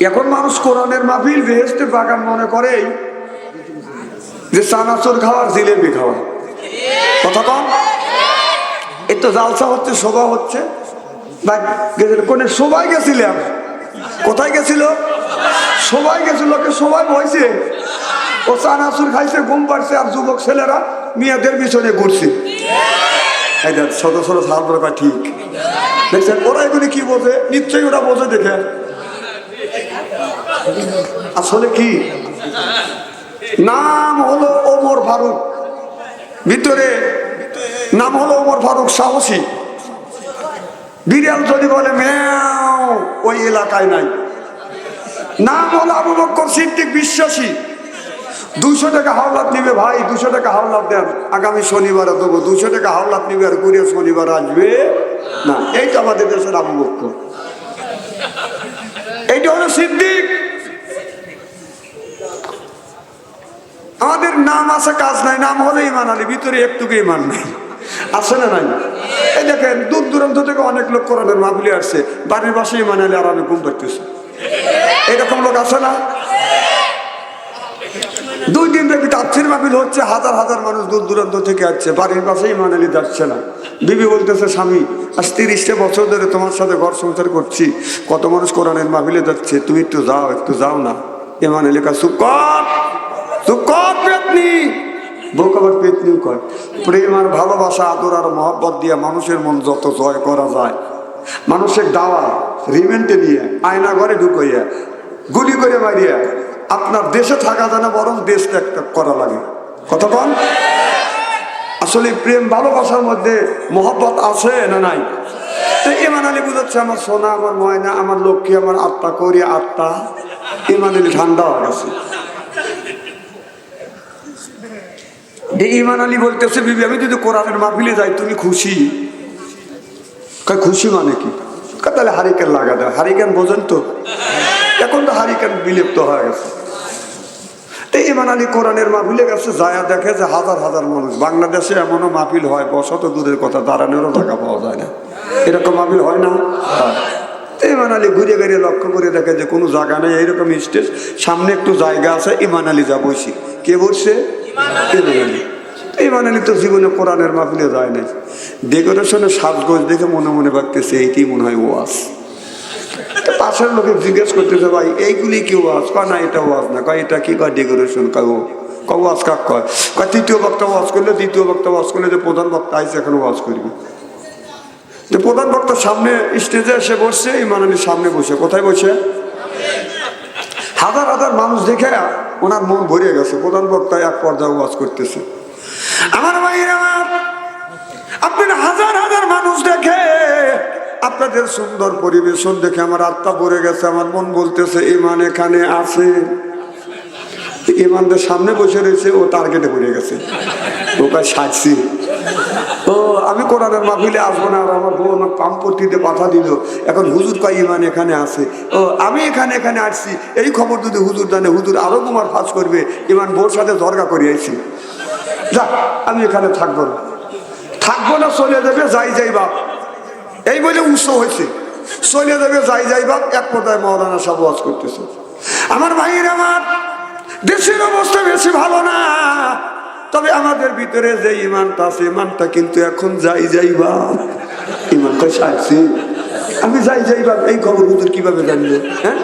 এখন মানুষ কোরআনের মাহফিল বেহেশতের বাগান মনে করে যে চানাচুর খাওয়ার জিলেবি খাওয়া। কথা কম, এই তো জালসা হচ্ছে, শোভা হচ্ছে। কোন সবাই গেছিলাম, কোথায় গেছিল? সবাই গেছিল, সবাই বইছে, ও চানাচুর খাইছে, ঘুম পাড়ছে, আর যুবক ছেলেরা মেয়েদের পিছনে ঘুরছে। ছোট ছোট ছাত্ররা ঠিক দেখছেন, ওরা এগুলি কি বোঝে? নিশ্চয়ই ওরা বোঝে। দেখে আসলে কি নাম হলো ওমর ফারুক, ভিতরে নাম হলো ওমর ফারুক সাহসী। বিড়াল যদি বলে ম্যাও, ওই এলাকায় নাই। নাম হলো আবু বকর সিদ্দিক বিশ্বাসী। 200 টাকা হাওলাত নিবে ভাই, 200 টাকা হাওলাত দেন, আগামী শনিবারে দেবো। 200 টাকা হাওলাত নিবে আর ঘুরে শনিবার আসবে না। এই তো আমাদের দেশের আবু বকর, এইটা হলো সিদ্দিক। আমাদের নাম আছে, কাজ নাই। নাম হলো ইমান আলী, ভিতরে একটুকু ইমান নাই। আছে না নাই? এই দেখেন, দূর দূরান্ত থেকে অনেক লোক কোরআনের মাহফিলে আসছে, বাড়ির পাশে ইমান আলী আর আমি ঘুম পাড়তেছি। এইরকম লোক আছে না? 2 দিন ব্যাপী তাফসীর মাহফিল হচ্ছে, হাজার হাজার মানুষ দূর দূরান্ত থেকে আসছে, বাড়ির পাশে ইমান আলী যাচ্ছে না। বিবি বলতেছে, স্বামী আজ 30টা বছর ধরে তোমার সাথে ঘর সংসার করছি, কত মানুষ কোরআনের মাহফিলে যাচ্ছে, তুমি একটু যাও, একটু যাও না। ইমান আলী কা চুপ কর, চুপ কর পেতনি। বউ আবার পেতনিও কয়। প্রেম আর ভালোবাসা, আদর আর মহব্বত দিয়ে মানুষের মন যত জয় করা যায়, মানুষের দাওয়া রিমেন্টে নিয়ে আয়না ঘরে ঢুকাইয়া গুলি করে মারিয়া আপনার দেশে থাকা যায় না, বরং দেশ ত্যাগ করা লাগে। কথা বল, আসলে প্রেম ভালোবাসার মধ্যে মহব্বত আছে না নাই? তো ইমান আলী বুঝাচ্ছে, আমার সোনা, আমার ময়না, আমার লক্ষ্মী, আমার আত্মা করি আত্মা। ইমান আলী ঠান্ডা হয়ে গেছে। ইমান আলী বলতেছে, বিবি আমি যদি কোরআনের মাহফিলে যাই তুমি খুশি? খুশি মানে কি? তাহলে হারিকেন লাগা দেয়। হারিকেন বোঝেন তো? এখন তো হারিকেন বিলুপ্ত হয়ে গেছে। তো ইমান আলী কোরআনের মাহফিলে গেছে, যায় দেখে যে হাজার হাজার মানুষ। বাংলাদেশে এমনও মাহফিল হয়, বসত দূরের কথা, দাঁড়ানোরও জায়গা পাওয়া যায় না। এরকম মাহফিল হয় না? ইমান আলী ঘুরে ঘুরে লক্ষ্য করে দেখে যে কোনো জায়গা নেই, এইরকম স্টেজ, সামনে একটু জায়গা আছে, ইমান আলী যা বসি। কে বসছে? ইমান আলী। ইমান আলী তো জীবনে কোরআনের মাহফিলে যায় নাই। ডেকোরেশনের সাজগোজ দেখে মনে মনে ভাবতেছে এইটি মনে হয় ওয়াজ। পাশের লোকে জিজ্ঞেস করতেছে, ভাই এইগুলি কি ওয়াজ? কয় না, এটা ওয়াজ না। কয় এটা কি? কয় ডেকোরেশন। কয় ওয়াজ কাক কয়? কয় তৃতীয় বক্তা ওয়াজ করলে, দ্বিতীয় বক্তা ওয়াজ করলে, যে প্রধান বক্তা আইসে এখন ওয়াজ করবি। যে প্রধান বক্তার সামনে স্টেজে এসে বসছে, ইমান আলীর সামনে বসে। কোথায় বসে? হাজার হাজার মানুষ দেখে ওনার মন ভরে গেছে। প্রধান বক্তা এক পর্যায়ে ওয়াজ করতেছে। আমার ভাইরা, আপনার হাজার হাজার মানুষ দেখে, আপনাদের সুন্দর পরিবেশন দেখে আমার আত্মা ভরে গেছে। আমার মন বলতেছে ইমান এখানে আছে। ইমানদের সামনে বসে রয়েছে, ও টার্গেটে পড়ে গেছে। ও কাজ সাজছি, ও আমি কোরআনের মাহফিলে আসবো না। আর আমার বউ আমার পাম্পটিতে পাঠা দিল। এখন হুজুর কয় ইমান এখানে আছে। ও আমি এখানে আসছি, এই খবর যদি হুজুর জানে, হুজুর আরো তোমার ফাঁস করবে। ইমান বউর সাথে দরগা করিয়েছি, যা আমি এখানে থাকবো না, চলে যাবে, যাই বাপ। এই বলে উৎস হয়েছে, চলে যাবে, যাই বাপ। এক পর্যায়ে মাওলানা সাহেব ওয়াজ করতেছে। আমার ভাইয়ের, আমার দেশের অবস্থা বেশি ভালো না, তবে আমাদের ভিতরে যে ইমানটা আছে, ইমানটা কিন্তু এখন যাই বাপ। ইমানটা চাইছি আমি যাই বাপ। এই খবর হুজুর কিভাবে জানলো? হ্যাঁ,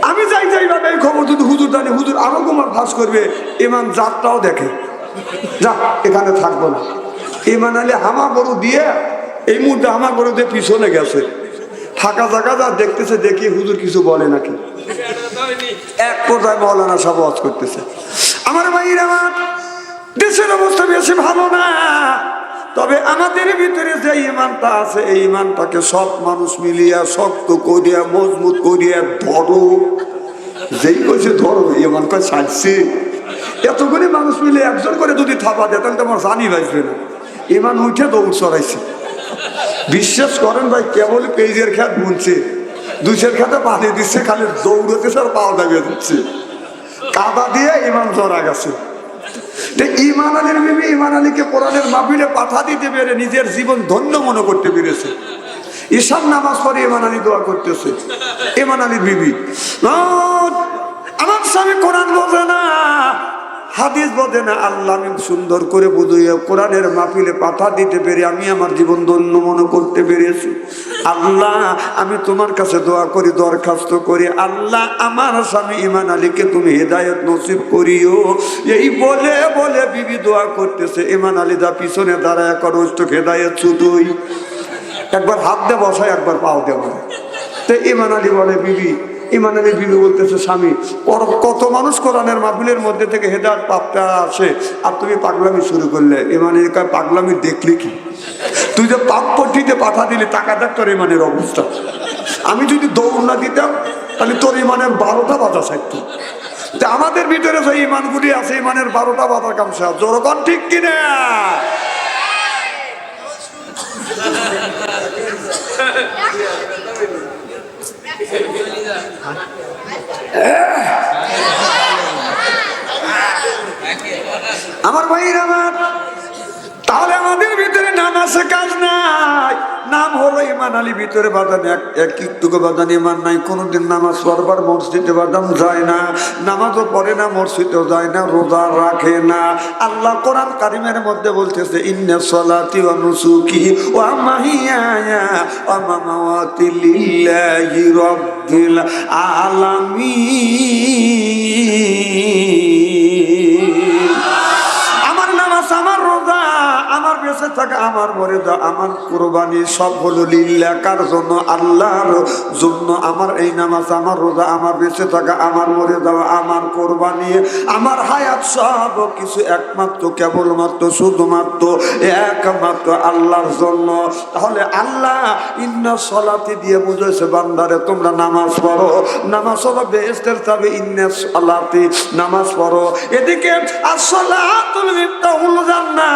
আমি যাই বাপ, এই খবর যদি হুজুর জানে, হুজুর আরো তোমার ফাঁস করবে। ইমান জাতটাও দেখে, যা এখানে থাকবো না। ইমান আলী হামা গরু দিয়ে, এই মুহূর্তে হামা গরু দিয়ে পিছনে গেছে। ফাঁকা জায়গা যা দেখতেছে, দেখি হুজুর কিছু বলে নাকি। এক পর্যায়ে মাওলানা সাহেব ওয়াজ করতেছে। আমার ভাইরা, আমার দেশের অবস্থা বেশি ভালো না, তবে আমাদের ভিতরে যে ইমানটা আছে, এই ইমানটাকে সব মানুষ মিলিয়া শক্ত করিয়া মজবুত করিয়া ধরো। যেই কইছে ধরো, ইমান কয় ছাড়ছি। এতগুলি মানুষ মিলে একজন করে যদি থাপা দেয়, তাহলে তোমার জানি বাঁচবে না। ইমান উঠে দৌড় চড়াইছে। বিশ্বাস করেন ভাই, কেবল পেঁয়াজের খেত বুনছে, 200 খেতে পানি দিচ্ছে, খালি দৌড়তেছে আর পাও দাবিয়ে দিচ্ছে। কাদা দিয়ে ইমান জড়া গেছে। ইমান আলীর বিবি ইমান আলীকে কোরআনের মাহফিলে পাঠা দিতে পেরে নিজের জীবন ধন্য মনে করতে পেরেছে। ঈশান নামাজ পড়ে ইমান আলী দোয়া করতেছে, ইমান আলীর বিবি, আমার স্বামী কোরআন বোঝে না, হাদিস বোঝে না, আল্লাহ আমি সুন্দর করে বুঝিয়ে কোরআনের মাহফিলে পাঠা দিতে পেরে আমি আমার জীবন ধন্য মনে করতে পেরেছি। আল্লাহ আমি তোমার কাছে দোয়া করি, দরখাস্ত করি, আল্লাহ আমার স্বামী ইমান আলীকে তুমি হেদায়েত নসিব করিও। এই বলে বলে বিবি দোয়া করতেছে, ইমান আলী দা পিছনে দাঁড়ায় করষ্ট হেদায়েত শুধুই, একবার হাত দিয়ে বসায়, একবার পাও দিয়ে বসে। তো ইমান আলী বলে বিবি, ইমান আলী বিবি বলতেছে স্বামী, কত মানুষ কোরআনের মাহফিলের মধ্যে থেকে হেদায়েত প্রাপ্তা আসে, আর তুমি পাগলামি শুরু করলে। ইমান আলী কয় পাগলামি দেখলি কি, তুই যে পাপ পট্টিতে পাঠা দিলি, টাকা দেখ তোর ইমানের অবস্থা। আমি যদি দৌড় না দিতাম তাহলে তোর ইমানের 12টা বাধা থাকতো। আমাদের ভিতরে যে ইমানগুলি আছে, ইমানের 12টা বাধা কামসা, জোরকন ঠিক কিনা? আমার ভাইয়ের আমার, তাহলে আমাদের ভিতরে নাম আছে, কাজ নাই। নাম হলো ইমান আলী, ভিতরে বাদান একটুকু বাদান ইমান নাই। কোনোদিন নামাজ পড়বার মসজিদে বাদাম যায় না, নামাজও পড়ে না, মসজিদেও যায় না, রোজা রাখে না। আল্লাহ কোরআন কারিমের মধ্যে বলতেছে ইন্না সলাতি ওয়া নুসুকি ওয়া মাহিয়ায়া ওয়া মামাতি লিল্লাহি রাব্বিল আলামিন। আমার নামাজ, আমার রোজা, আমার বেঁচে থাকা, আমার মর্যাদা, আমার কুরবানি সব হলো লিল্লাহ, কার জন্য? আল্লাহর জন্য। আমার এই নামাজ, আমার রোজা, আমার বেঁচে থাকা, আমার মর্যাদা, আমার কুরবানি, আমার হায়াত সব কিছু একমাত্র, কেবলমাত্র, শুধুমাত্র, একমাত্র আল্লাহর জন্য। তাহলে আল্লাহ ইন্না সলাতি দিয়ে বুঝেছে বান্দারে তোমরা নামাজ পড়ো, নামাজ হলো বেহেশতের চাবি। ইন্না সলাতি, নামাজ পড়ো। এদিকে আসসালাতুল মিফতাহুল জান্নাহ,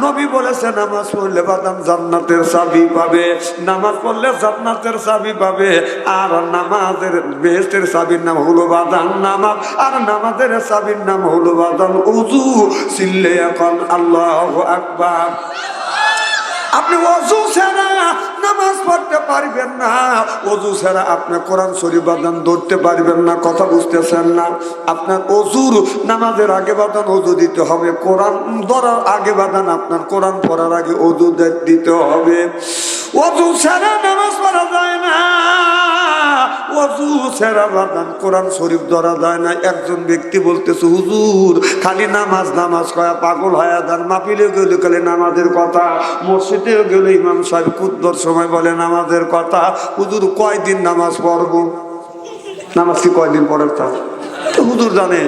নবী বলেছে নামাজ পড়লে বাদাম জান্নাতের চাবি পাবে, নামাজ পড়লে জান্নাতের চাবি পাবে। আর নামাজের বেহেশতের চাবির নাম হলো বাদাম নামাজ, আর নামাজের চাবির নাম হলো বাদাম ওযু। চিল্লে এখন আল্লাহু আকবার। আপনি ওযু ছাড়া নামাজ পড়তে পারবেন না, ওযু ছাড়া আপনি কোরআন শরীফ বাদান ধরতে পারবেন না। কথা বুঝতেছেন না? আপনার ওযুর নামাজের আগে বাদান ওযু দিতে হবে, কোরআন ধরার আগে বাদান আপনার কোরআন পড়ার আগে ওযু দিতে হবে। ওযু ছাড়া নামাজ পড়া যায় না, ওযু ছাড়া বাদান কোরআন শরীফ ধরা যায় না। একজন ব্যক্তি বলতেছে হুজুর খালি নামাজ নামাজ কয়া পাগল হয়ে যান, মাহফিলে গেলে খালি নামাজের কথা, মসজিদে গেলে ইমাম সাহেব কুদ্দর সময় বলে নামাজের কথা। হুজুর কয়দিন নামাজ পড়বো? নামাজ কি কয়দিন পড়ার তা? হুজুর জানে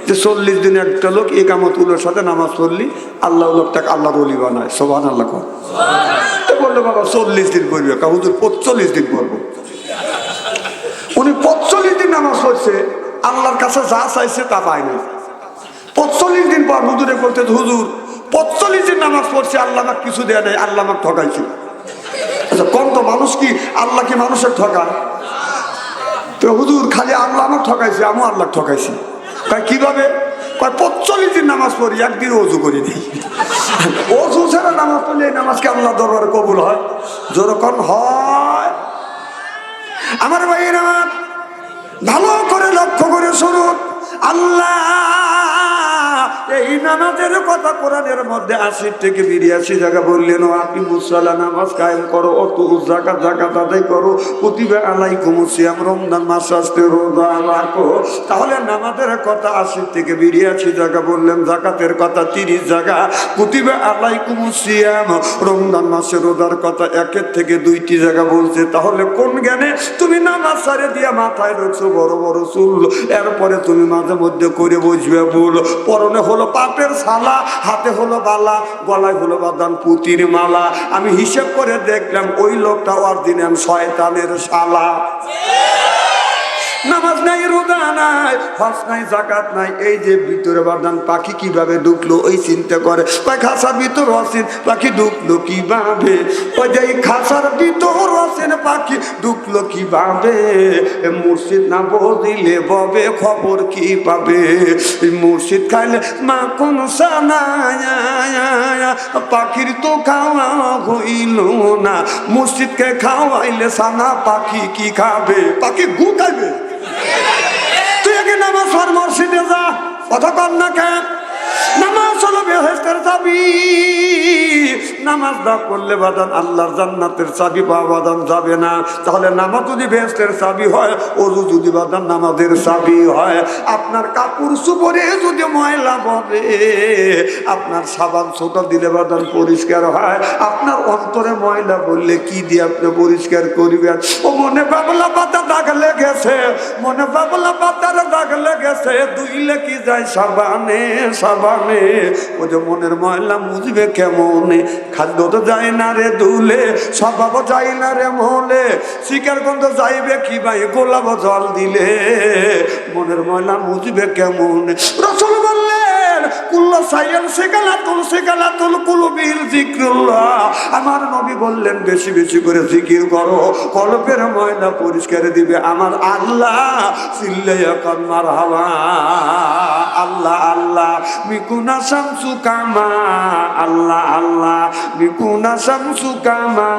যে 40 দিন একটা লোক ইকামতুলের সাথে নামাজ পড়লি আল্লাহ লোকটাকে আল্লাহর ওলি বানায়। সুবহানাল্লাহ। বললো বাবা 40 দিন পড়বে, হুজুর 45 দিন পড়বো। উনি 45 দিন নামাজ পড়ছে, আল্লাহর কাছে যা চাইছে তা পায় না। 45 দিন পর হুজুরে বলতে, হুজুর 45 দিন নামাজ পড়ছে, আল্লাহ আমাকে কিছু দেয়া নেই, আল্লাহ আমাকে ঠকাইছে। আচ্ছা কোন তো মানুষ কি আল্লাহ কি মানুষের ঠকা? তো হুজুর খালি আল্লাহ আমাকে ঠকাইছে, আমিও আল্লাহ ঠকাইছি। কিভাবে? 45 দিন নামাজ পড়ি, একদিন ওযু করি নেই। ওযু ছাড়া নামাজ পড়লে এই নামাজকে আল্লাহ দরবারে কবুল হয়? যেরকম হয়। আমার ভাইয়ের আমার, ভালো করে লক্ষ্য করে শুনুন। আল্লাহ এই নামাজের কথা কোরআনের মধ্যে 80 থেকে 82 জায়গা বললেন। আপনি মুসল্লা নামাজ কায়েম করো, অত যাকাত যাকাত আদায় করো, কুতিবা আলাইকুমুস সিয়াম, রমজান মাস আসতে রোজা রাখো। তাহলে নামাজের কথা 80 থেকে 82 জায়গা বললেন, যাকাতের কথা 30 জায়গা, কুতিবা আলাইকুমুস সিয়াম, রমজান মাসে রোজার কথা 1 থেকে 2টি জায়গা বলছে। তাহলে কোন জ্ঞানে তুমি নামাজ ছাড়ে দিয়া মাথায় রাখছো বড় বড় চুল, এরপরে তুমি মাঝে মধ্যে করে বসবে ভুল, পরনে হলো পাপের ছালা, হাতে হলো বালা, গলায় হলো বাদান পুতির মালা। আমি হিসেব করে দেখলাম ওই লোকটা অরিজিনাল শয়তানের শালা। নামাজ নাই, রোজা নাই, হজ নাই, যাকাত নাই, এই যে ভিতরে বাদান পাখি কিভাবে ঢুকলো ওই চিন্তা করে। কয় খাঁচার ভিতর অসীন পাখি ঢুকলো কিভাবে, ওই যে খাঁচার ভিতর অসীন পাখি ঢুকলো কিভাবে, মুর্শিদ না বদিলে ববে খবর কি পাবে, মুর্শিদ খাইলে মা কোন সানা পাখির তো খাওয়া হইল না, মুর্শিদকে খাওয়াইলে সানা পাখি কি খাবে, পাখি গু খাইবে। তুই আগে নামাজ পড়, মসজিদে যা, কথা কর না কেন? নামাজ হলো বেহেশতের চাবি, নামাজ না পড়লে বাদান আল্লাহর জান্নাতের চাবি পাওয়া বাদান যাবে না। তাহলে নামাজ যদি বেহেশতের চাবি হয়, ওযু যদি বাদান নামাজের চাবি হয়, আপনার কাপড় চোপড়ে যদি ময়লা পড়ে, আপনার সাবান ছোটা দিলে বাদান পরিষ্কার হয়, আপনার অন্তরে ময়লা বললে কি দিয়ে আপনি পরিষ্কার করবেন? ও মনে বাবলা পাতা দাগ লেগেছে, মনে বাবলা পাতার দাগ লেগেছে, ধুইলে কি যায় সাবানে সাবানে, ও যে মনের ময়লা মুছবে কেমনে? খাদ্য তো যায় না রে ধুলে, স্বভাব যায় না রে মলে, শিকার গন্ধ যাইবে কি ভাই গোলাপ জল দিলে, মনের ময়লা মুছবে কেমন? রাসূল বললেন কুল্লু সাইয়্যিন সিকালাতুল কুলুবিল যিকরুল্লাহ, আমার নবী বললেন বেশি বেশি করে জিকির করো, কলবের ময়লা পরিষ্কার দিবে আমার আল্লাহ। চিল্লাইয়া কান মারহাবা, আল্লাহ আল্লাহ মিকুনা শামসু কামা, আল্লাহ আল্লাহ মিকুনা শামসু কামা,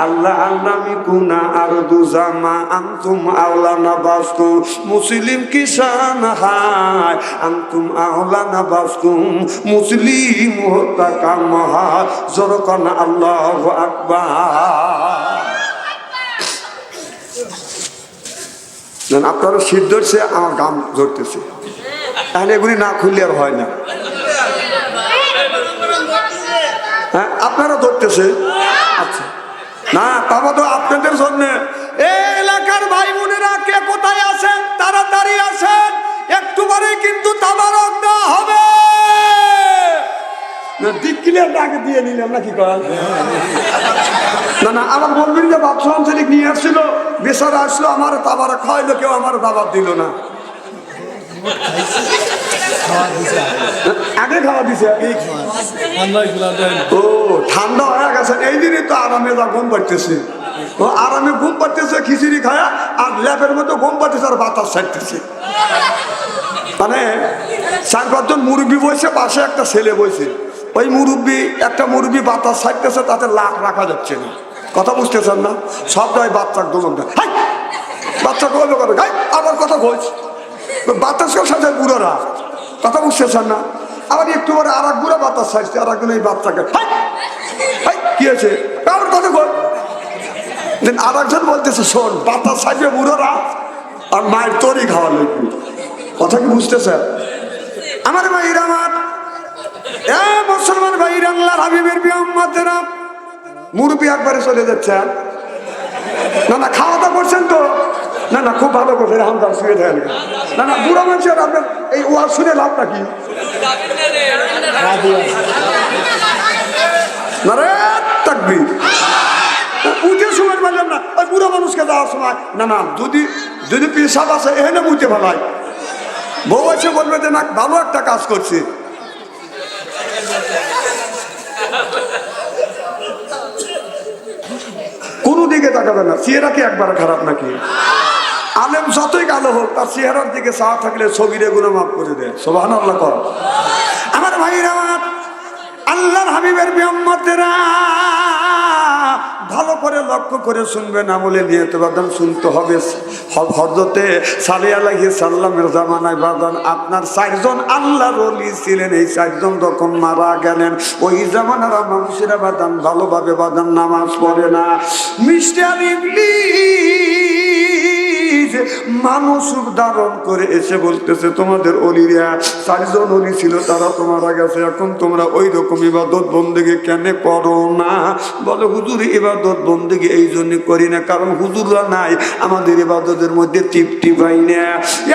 আল্লাহ আল্লাহ মিকুনা আরদু জামা, আনতুম আওলানা বাসকুম মুসলিম কিসান হায়, আনতুম আওলানা বাসকুম মুসলিম হত্তাকাম হায়, জরকান আল্লাহু আকবার। আপনারা শীত ধরছে, আমার গাম ধরতেছে, তাহলে এগুলি না খুললে আর হয় না। হ্যাঁ আপনারা ধরতেছে, আচ্ছা না তারপর তো আপনাদের জন্য এই এলাকার ভাই বোনেরা কে কোথায় আছেন তাড়াতাড়ি আসেন, একটু পরে কিন্তু তাবারক দেওয়া হবে। আগে দিয়ে নিলাম নাকি না না, আমার বলবেন যে বাপ সাংসারিক নিয়ে আসছিল, বেচারা আসলো, আমার তাবারক খাওয়াইলো, কেউ আমার দাবাত দিল না। আগে খাওয়া দিছে, ও ঠান্ডা হয়ে গেছে, এই দিনই তো আরামে যা ঘুম পাড়তেছে, ও আরামে ঘুম পাড়তেছে খিচুড়ি খায়া, আর ল্যাপের মধ্যে ঘুম পাড়তেছে আর বাতাস ছাড়তেছে। মানে 4-5 জন মুরব্বী বসে, পাশে একটা ছেলে বসে, ওই মুরব্বী একটা মুরব্বী বাতাস ছাড়তেছে, তাতে লাখ রাখা যাচ্ছে না, কথা বুঝতেছেন না? সব নয় বাচ্চার দোলন দেয়, বাচ্চা কবে করে গাই আবার কথা বলছে, বাতাসের সাথে বুড়োরা, কথা বুঝতেছেন না? আবার একটু পরে আর এক বুড়া বাতাস ছাড়ছে, আর একজন এই বাচ্চাকে কি হয়েছে আবার কথা বল, আর একজন বলতেছে শোন বাতাস ছাড়বে বুড়োরা, আর মায়ের তরি খাওয়া লাগবে, কথা কি বুঝতেছেন? আমার ভাইরা, আমার মুসলমান ভাইরা, আল্লাহর হাবিবের বিয়াম্মাতেরা, মুরব্বী একবারে চলে যাচ্ছেন, না না খাওয়া দাওয়া করছেন তো, না না খুব ভালো করছেন, হামদার শুয়ে থাকেন, না না বুড়া মানুষের আপনার এই ওয়াজ শুনে লাভ নাকি? না রে তাকবীর, উঠে সময় পারলাম না, ওই বুড়া মানুষকে যাওয়ার সময়, না না যদি যদি পেশাব আছে এখানে বুঝতে ভালাই, বউ এসে বলবে যে না ভালো একটা কাজ করছে, কোন দিকে তাকাবে না, চেহারা কি একবার খারাপ নাকি? আলেম যতই কালো হোক, তার চেহারার দিকে চাওয়া থাকলে ছবিরে গুলো মাফ করে দেয়, সুবহানাল্লাহ কর। আমার ভাইরা, আমার আল্লাহর হাবিবের বিয়াম্মাতেরা, ভালো করে লক্ষ্য করে শুনবেন, আমলে নিয়ে তো বাদান শুনতে হবে। হযরতে সালেহ আলাইহিস সালামের জামানায় বাদান আপনার 4 জন আল্লাহর ওলি ছিলেন, এই 4 জন যখন মারা গেলেন, ওই জামানার মানুষেরা বাদান ভালোভাবে বাদান নামাজ পড়ে না। মিস্টার ইবলিস মানুষ ধারণ করে এসে বলতেছে তোমাদের অলিরা 4 জন অলি ছিল, তারা তো মারা গেছে, এখন তোমরা ওই রকম ইবাদত বন্দেগী কেন করো না? বলে হুজুর ইবাদত বন্দেগী এই জন্য করি না, কারণ হুজুররা নাই, আমাদের ইবাদতের মধ্যে তৃপ্তি পাই না।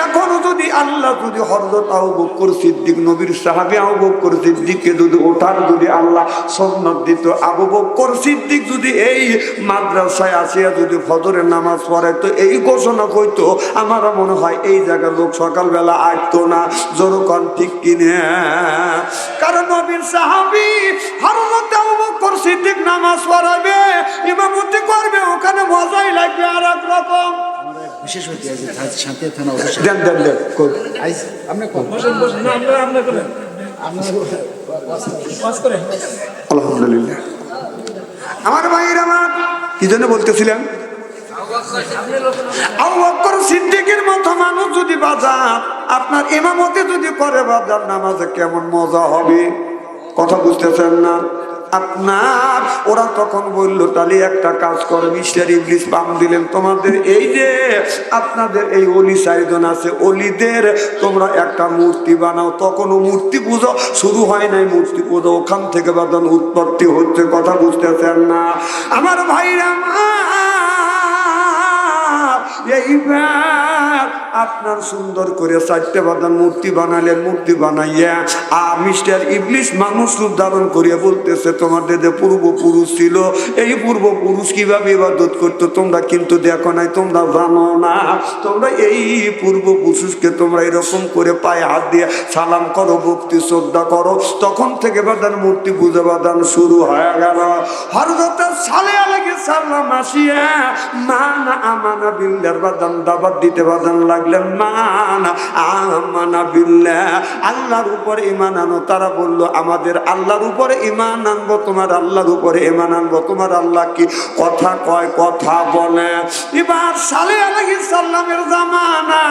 এখনো যদি আল্লাহ যদি হযরত আবু বকর সিদ্দিক, নবীর সাহাবী আবু বকর সিদ্দিককে যদি ওঠার যদি আল্লাহ সুন্নাত দিত, আবু বকর সিদ্দিক যদি এই মাদ্রাসায় আসিয়া যদি ফজরের নামাজ পড়ে, তো এই ঘোষণা করতো হতো, আমার মনে হয় এই জায়গার লোক সকালবেলা আসতো না। জোরকন ঠিক কিনে? কারণ নবীর সাহাবী হযরত আবু বকর সিদ্দিক নামাজ পড়াবে, ইমামতি করবে, ওখানে মজাই লাগবে আর এক রকম। বিশেষ অতিথি শান্তি থানা দেন দেন দেন আলহামদুলিল্লাহ। আমার ভাইরা, আমার কি জন্য বলতেছিলাম, আবু বকর সিদ্দিকের মতো মানুষ যদি বাজার আপনার ইমামতি যদি করে বাজার নামাজে কেমন মজা হবে, কথা বুঝতেছেন না আপনার? ওরা তখন বললো তাহলে একটা কাজ করো, মিস্টার ইবলিস পাম দিলেন, তোমাদের এই যে আপনাদের এই অলি সাইজন আছে, অলিদের তোমরা একটা মূর্তি বানাও। তখনও মূর্তি পুজো শুরু হয় নাই, মূর্তি পুজো ওখান থেকে বাদান উৎপত্তি হচ্ছে, কথা বুঝতেছেন না আমার ভাইরা? এইবার আপনার সুন্দর করে 4টে বাদান মূর্তি বানালেন, মূর্তি বানাইয়া মিস্টার ইবলিস মানুষ রূপ ধারণ করিয়া বলতেছে তোমাদের যে পূর্বপুরুষ ছিল, এই পূর্বপুরুষ কিভাবে ইবাদত করতো তোমরা কিন্তু দেখো নাই, তোমরা জানো না। তোমরা এই পূর্বপুরুষকে তোমরা এরকম করে পায়ে হাত দিয়ে সালাম করো, ভক্তি শ্রদ্ধা করো। তখন থেকে বাদান মূর্তি পূজা বাদান শুরু হয়ে গেল। হযরত সালেহ আলাইহিস সালাম আসিয়া মানা আমানা বিল্লাহ বাদান দাবাত দিতে বাদান লাগলেন, মানা আমানা বিল্লাহ, আল্লাহর উপরে ঈমান আনো। তারা বলল আমাদের আল্লাহর উপরে ঈমান আনবো, তোমার আল্লাহর উপরে ঈমান আনবো। তোমার আল্লাহ কি কথা কয়, কথা বলে? এবার সালেহ আলাইহিস সালামের জামানা,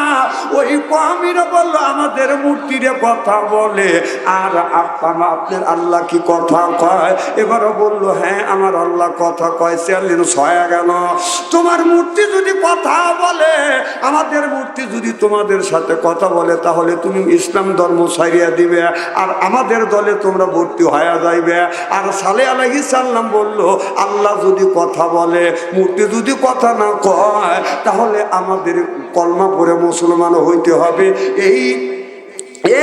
ওই কওমিরা বলল আমাদের মূর্তিরে কথা বলে, আর আপনার আল্লাহ কি কথা কয়? এবারও বলল হ্যাঁ আমার আল্লাহ কথা কয়। চ্যালেঞ্জ হয়ে গেল, তোমার মূর্তি যদি কথা বলে, আমাদের মূর্তি যদি তোমাদের সাথে কথা বলে, তাহলে তুমি ইসলাম ধর্ম ছাড়িয়ে দিবে আর আমাদের দলে তোমরা ভর্তি হয়ে যাইবে। আর সালেহ আলাইহিস সালাম বলল আল্লাহ যদি কথা বলে, মূর্তি যদি কথা না কয়, তাহলে আমাদের কলমা পড়ে মুসলমান হইতে হবে।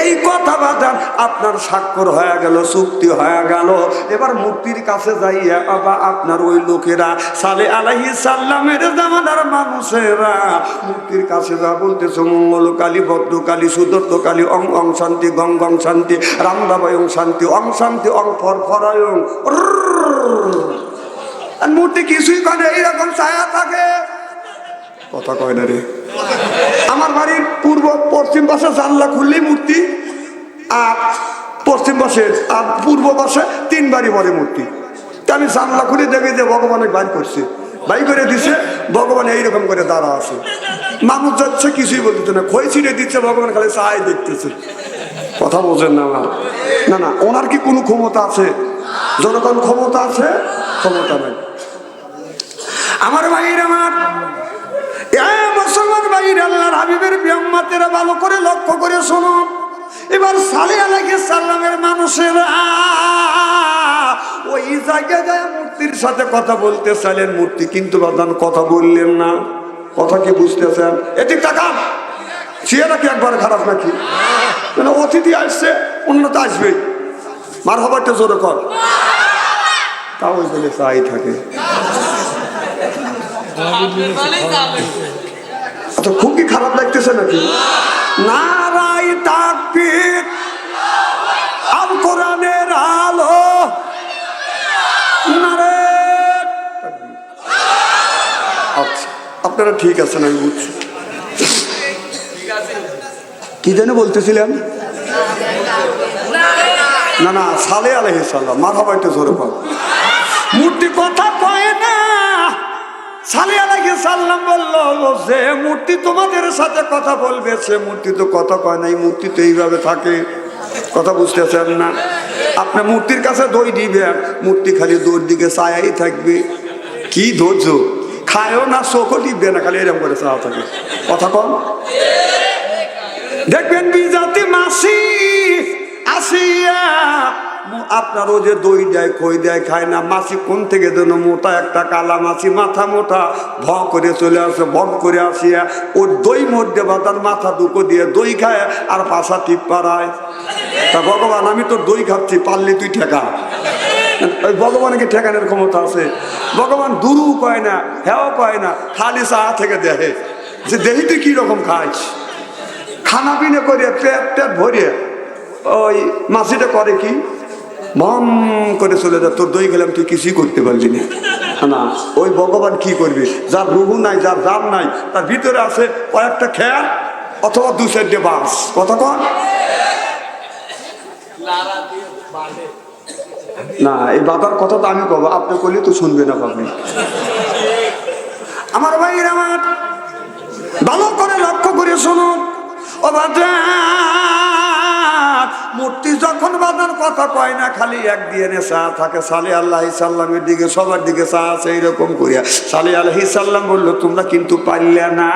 এই কথা বাদান আপনার স্বাক্ষর হয়ে গেল, চুক্তি হয়ে গেল। এবার মূর্তির কাছে যাইয়া বাবা আপনার ওই লোকেরা সালেহ আলাইহিস সালামের জামানার মানুষেরা মূর্তির কাছে যা বলতেছে মঙ্গলকালী, ভদ্রকালী, সুদর্শকালী, অং অং শান্তি, গং গং শান্তি, রামদাবায়ং শান্তি, অং শান্তি, অং ফরফরায়ং। মূর্তি কিছুই করে এইরকম ছায়া থাকে, কথা কয় না রে। আমার বাড়ির পূর্ব পশ্চিম পাশে জানলা খুললেই মূর্তি, আর পশ্চিম পাশে আর পূর্ব পাশে 3 বাড়ি পরে মূর্তি। আমি জানলা খুলে দেখি যে ভগবানের বাইর করছে, বাই করে দিছে, ভগবান এইরকম করে দাঁড়া আছে। মানুষ যাচ্ছে কিছুই বলতেছে না, খই ছিঁড়ে দিচ্ছে, ভগবান খালি চাই দেখতেছে। কথা বোঝেন না আমার? না না, ওনার কি কোনো ক্ষমতা আছে? জনগণ ক্ষমতা আছে? ক্ষমতা নাই। আমার ভাইয়ের, আমার মুসলমান ভাইয়ের, আল্লাহর হাবিবের বিয়াম্মাতেরা ভালো করে লক্ষ্য করে শোনো। এবার সালেহ আলাইহিস সালামের মানুষেরা ওই জায়গায় যায় মূর্তির সাথে কথা বলতে চাইলেন, মূর্তি কিন্তু বাদান কথা বললেন না। কথা কি বুঝতেছেন? এদিক তাকান, চেহারা কি একবার খারাপ নাকি? মানে অতিথি আসছে, উন্নত আসবেই, মার হবারটা জোরে কর, তাও বলে চাই থাকে। আচ্ছা, খুব কি খারাপ লাগতেছে নাকি? নারাই তাকবীর, আল কোরআনের আলো, নারে। আচ্ছা, আপনারা ঠিক আছেন, আমি বুঝছি। কি যেন বলতেছিলাম? না না, সালেহ আলাইহিস সালাম, মারহাবা, একটু জোরে কর। মূর্তি কথা কয় না। সালেহ আলাইহিস সালাম বলল যে মূর্তি তোমাদের সাথে কথা বলবে, সে মূর্তি তো কথা কয় না, এই মূর্তি তো এইভাবে থাকে। কথা বুঝতেছেন না? আপনি মূর্তির কাছে দই দিবেন, মূর্তি খালি দৌড় দিকে চায়াই থাকবে। কি ধৈর্য, খায়ও না, চোখও টিপবে না, খালি এরকম করে চাওয়া থাকে। কথা কম দেখবেন বিজাতি মাসি আসিয়া আপনারও যে দই দেয়, খই দেয়, খায় না। মাছি কোন থেকে যেন মোটা একটা কালা মাছি, মাথা মোটা, ভ করে চলে আসে, ভগ করে আসিয়া ওর দই মধ্যে বা তার মাথা দুটো দিয়ে দই খায় আর পাশা টিপ পাড়ায়। তা ভগবান, আমি তো দই খাচ্ছি, পারলি তুই ঠেকা। ওই ভগবানকে ঠেকানোর ক্ষমতা আছে? ভগবান দুরু কয় না, হ্যাঁ কয় না, খালি চা থেকে দেখে। যে দেহি তুই কি রকম খাইস, খানা পিনে করে পেট টেট ভরিয়ে ওই মাছিটা করে কি বম করে চলে যা, তোর দই গেলাম তুই কিছুই করতে পারলি না। না, ওই ভগবান কি করবি, যার রুহু নাই, যার দাম নাই, তার ভিতরে আছে কয়েকটা খেয়াল অথবা দু চারটে বাস। কথা কন না, এই বাবার কথা তো আমি কব, আপনি করলে তো শুনবে না পাবলিক। আমার ভাইয়ের আমার ভালো করে লক্ষ্য করে শুনুন, ও বাবা মূর্তি যখন বাঁধার কথা কয় না, খালি এক দিয়ে চা থাকে, সালে আল্লাহি সাল্লামের দিকে সবার দিকে চা আছে এইরকম করিয়া। সালে আলহি সাল্লাম বললো তোমরা কিন্তু পারলে না।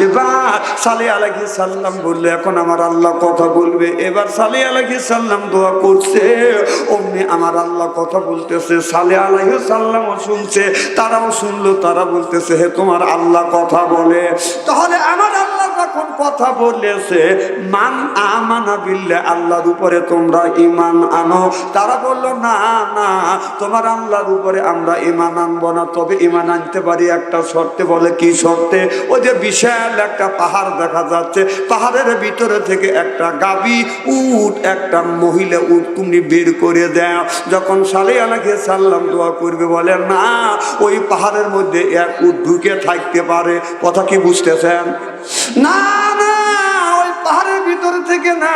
এবার সালে আলহি সাল্লাম বললো এখন আমার আল্লাহ কথা বলবে। এবার সালে আলহি সাল্লাম দোয়া করছে, অমনি আমার আল্লাহ কথা বলতেছে। সালে আলহি সাল্লামও শুনছে, তারাও শুনলো, তারা বলতেছে হে তোমার আল্লাহ কথা বলে। তাহলে আমার আল্লাহ যখন কথা বলেছে, মান আমানা বিল্লাহ, আল্লাহর উপরে তোমরা ঈমান আনো। তারা বললো না না, তোমার আল্লাহর উপরে আমরা ঈমান আনবো না, তবে ঈমান আনতে পারি একটা শর্তে। বলে কি শর্তে? ওই যে বিশাল একটা পাহাড় দেখা যাচ্ছে, পাহাড়ের ভিতরে থেকে একটা গাভী উট, একটা মহিলা উট তুমি বের করে দাও। যখন সালে আলাইহিস সালাম দোয়া করবে, বলে না, ওই পাহাড়ের মধ্যে এক উট ঢুকে থাকতে পারে। কথা কি বুঝতেছেন? না না, ওই পাহাড়ের ভিতরে থেকে না,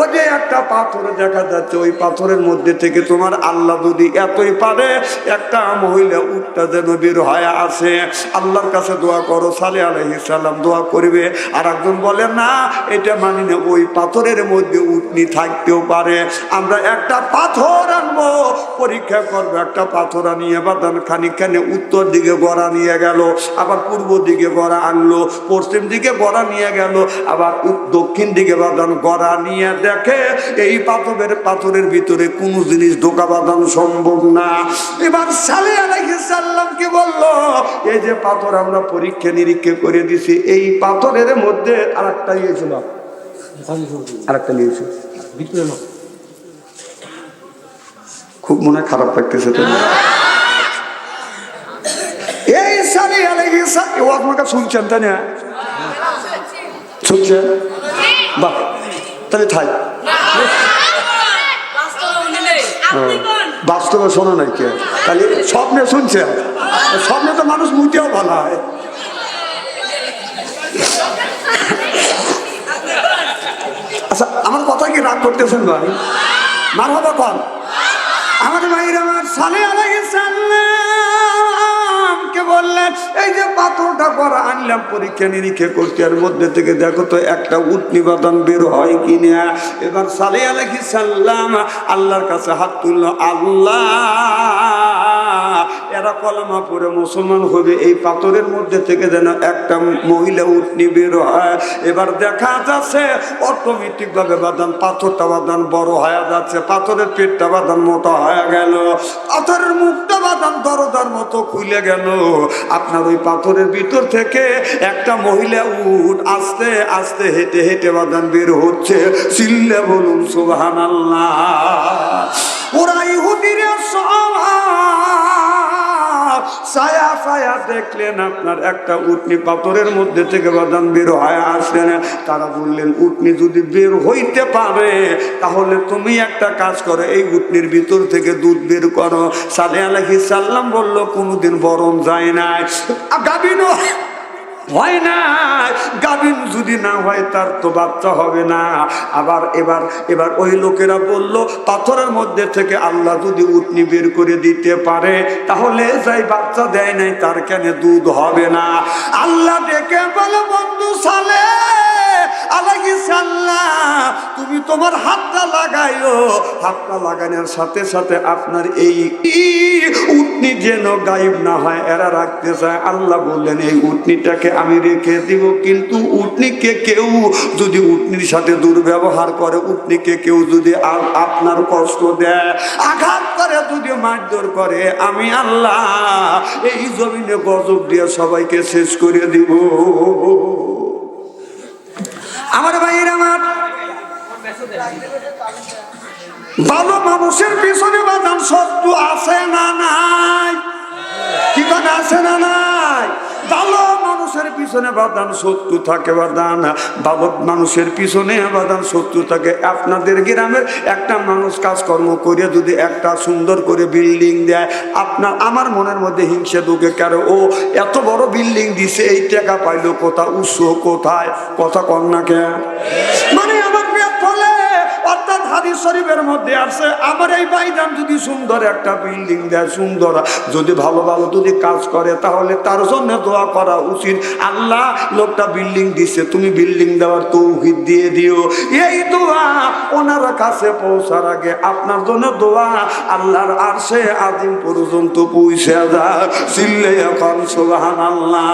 ওই যে একটা পাথর দেখা যাচ্ছে, ওই পাথরের মধ্যে থেকে তোমার আল্লাহ যদি এতই পারে, একটা মহিলা উটটা যেন বের হয়ে আসে। আল্লাহর কাছে দোয়া করো। সালে আলাইহিস সালাম দোয়া করবে। আর একজন বলে না, এটা মানি না, ওই পাথরের মধ্যে উটনি থাকতেও পারে। আমরা একটা পাথর আনবো, পরীক্ষা করবো। একটা পাথর আনিয়ে বাদান খানিকখানে উত্তর দিকে গড়া নিয়ে গেল, আবার পূর্ব দিকে গড়া আনলো, পশ্চিম দিকে গড়া নিয়ে গেল, আবার দক্ষিণ দিকে বাদান গড়া নিয়ে দেখে এই পাথরের ভিতরে কোনো জিনিস ঢোকা বাদান সম্ভব না। এবার সালে আলাইহিস সালামকে বললো, এই যে পাথর আমরা পরীক্ষা নিরীক্ষা করে দিছি, এই পাথরের মধ্যে আরেকটা নিয়েছিল, আরেকটা নিয়েছিল, খুব মনে খারাপ লাগতেছে তো। এই সালে আলাইহিস সালাম, ও আপনাকে শুনছেন তাই না? শুনছেন? বাহ, তাহলে থাই। বাস্তবে শোনো নাই কে? তাহলে স্বপ্নে শুনছেন? স্বপ্নে তো মানুষ মুতেও ভালো হয়। আচ্ছা, আমার কথা কি রাগ করতেছেন ভাই? মারহাবা কন। আমার ভাইয়ের আমার সালে আলাইহিস সালাম কে বললেন, এই যে পাথরটা করা আনলাম পরীক্ষা নিরীক্ষা করতে, এর মধ্যে থেকে দেখো তো একটা উটনি বাদান বের হয় কিনা। এবার সালে আলাইহিস সালাম আল্লাহর কাছে হাত তুললো, আল্লাহ এরা কলমা পড়ে মুসলমান হবে, এই পাথরের মধ্যে থেকে যেন একটা মহিলা উটনি বের হয়। এবার দেখা যাচ্ছে অটোমেটিক ভাবে বাদান, পাথরটা বাদান বড় হয়ে যাচ্ছে, পাথরের পেটটা বাদান মোটা হয়ে গেল, পাথরের মুখটা বাদান দরজার মতো খুলে গেল। আপনার ওই পাথরের ভিতর থেকে একটা মহিলা উট আস্তে আস্তে হেঁটে হেঁটে বাদান বের হচ্ছে। চিল্লে বলুন সুবহানাল্লাহ। ওরা ইহুদিরা ছায়া ছায়া দেখলেন আপনার একটা উটনি পাথরের মধ্যে থেকে বাদান বের হয়ে আসলেন। তারা বললেন, উটনি যদি বের হইতে পারে তাহলে তুমি একটা কাজ করো, এই উটনির ভিতর থেকে দুধ বের করো। সালে আলাইহিস সালাম বললো, কোনোদিন বরণ যায় নাই, গাভীনও হয় না, গাভীন যদি না হয় তার তো বাচ্চা হবে না। আবার এবার ওই লোকেরা বলল, পাথরের মধ্যে থেকে আল্লাহ যদি উটনি বের করে দিতে পারে তাহলে যাই বাচ্চা দেয় নাই তার কেন দুধ হবে না? আল্লাহ ডেকে বলে, বন্ধু সালে আলাইহিস সালাম, তুমি তোমার হাতটা লাগাইও। হাতটা লাগানোর সাথে সাথে আপনার এই উটনি যেন গায়েব না হয়, এরা রাখতে চায়। আল্লাহ বললেন, এই উটনিটাকে আমি রেখে দিব, কিন্তু উটনিকে কেউ যদি উটনির সাথে দুর্ব্যবহার করে, উটনিকে কেউ যদি আপনার কষ্ট দেয়, আঘাত করে, যদি মারধর করে, আমি আল্লাহ এই জমিনে গজব দিয়ে সবাইকে শেষ করে দিব। আমার ভাইয়ের আমার, ভালো মানুষের পিছনে বাদান শত্রু আছে না নাই? কি কথা আছে না নাই? ভালো মানুষ মানুষের পিছনে বাদান শত্রু থাকে, বাদান ভালো মানুষের পিছনে বাদান শত্রু থাকে। আপনাদের গ্রামের একটা মানুষ কাজকর্ম করে যদি একটা সুন্দর করে বিল্ডিং দেয়, আপনার আমার মনের মধ্যে হিংসা ঢুকে, কারণ ও এত বড় বিল্ডিং দিছে, এই টাকা পাইলো কোথায়, উৎস কোথায়, কথা কন না কে? মানে আমার পেট ফলে, অর্থাৎ হাদিস শরীফের মধ্যে আছে আমার এই ভাইজান যদি সুন্দর একটা বিল্ডিং দেয়, সুন্দর যদি ভালো ভালো যদি কাজ করে, তাহলে তার জন্য দোয়া করা উচিত। আল্লাহ লোকটা বিল্ডিং দিছে, তুমি বিল্ডিং দেওয়ার তৌফিক দিয়ে দিও। এই দোয়া ওনার কাছে পৌঁছার আগে আপনার জন্য দোয়া আল্লাহর আরশে আজিম পর্যন্ত পৌঁছে যায়। চিল্লে এখন সুবহানাল্লাহ।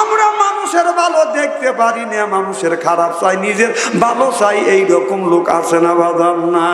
আমরা মানুষের ভালো দেখতে পারি না, মানুষের খারাপ চাই, নিজের ভালো চাই, এইরকম লোক আছে না বাজার না?